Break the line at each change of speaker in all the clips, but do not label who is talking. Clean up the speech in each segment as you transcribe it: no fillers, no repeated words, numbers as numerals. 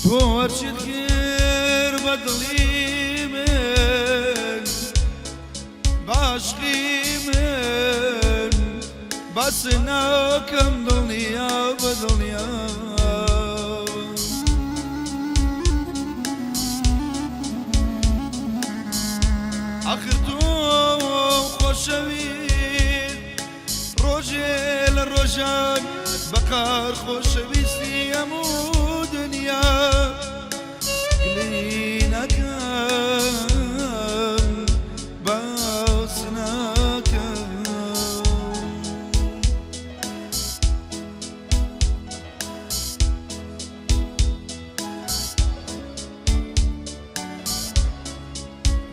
بۆچیت کرد بە دڵی من باشقی من بەس ناکەم دڵنیا بە دڵنیا ئاخر تۆ خۆشەویست ڕۆژێ لە ڕۆژان بەقار خۆشەویستی هەموو دنیا گلەی ناکەم باس ناکەم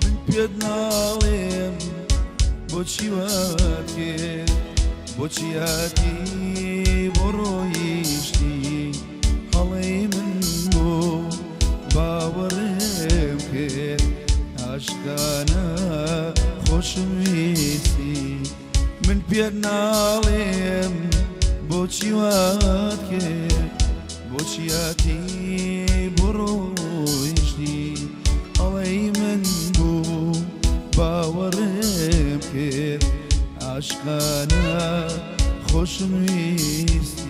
من پێت ناڵێم بۆچی وات کرد بۆچی هاتی بۆ ڕۆیشتی هەڵەی من بوو باوەڕێم کرد عاشقانە خۆشم ویستی من پێت ناڵێم بۆچی وات کرد بۆچی هاتی بۆ ڕۆیشتی هەڵەی من بوو باوەڕێم کرد عاشقانە خۆشم ویستی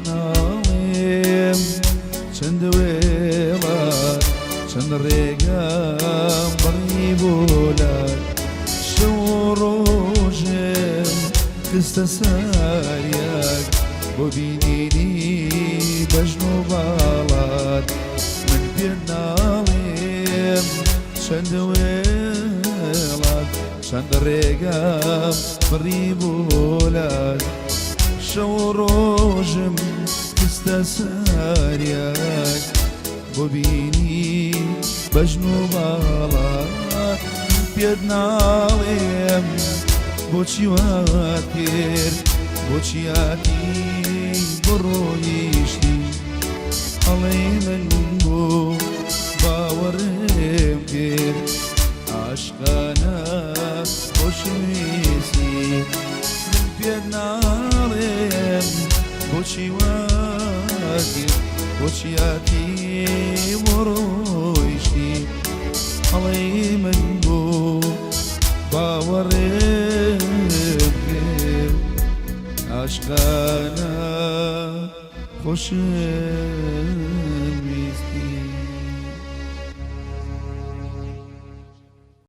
ناڵێم چەند وێڵات چەند ڕێگام بڕی بۆلات شەو ڕۆژێم خستە ساریاک بۆ بینینی بەژن و باڵات من پێت ناڵێم چەند وێڵات چەند ڕێگام بڕی بۆلات شەو ڕۆژم خستە ساریاک بۆ بینی بەژن و باڵات پێت ناڵێم بۆچی وات کرد بۆچی هاتی بۆ ڕۆیشتی هەڵەی من بوو باوەڕێم کرد عاشقانە خۆشم ویستی من پێت ناڵێم بۆچی وات کرد بۆچی هاتی بۆ ڕۆیشتی هەڵەی من بوو باوەڕێم کرد عاشقانە خۆشم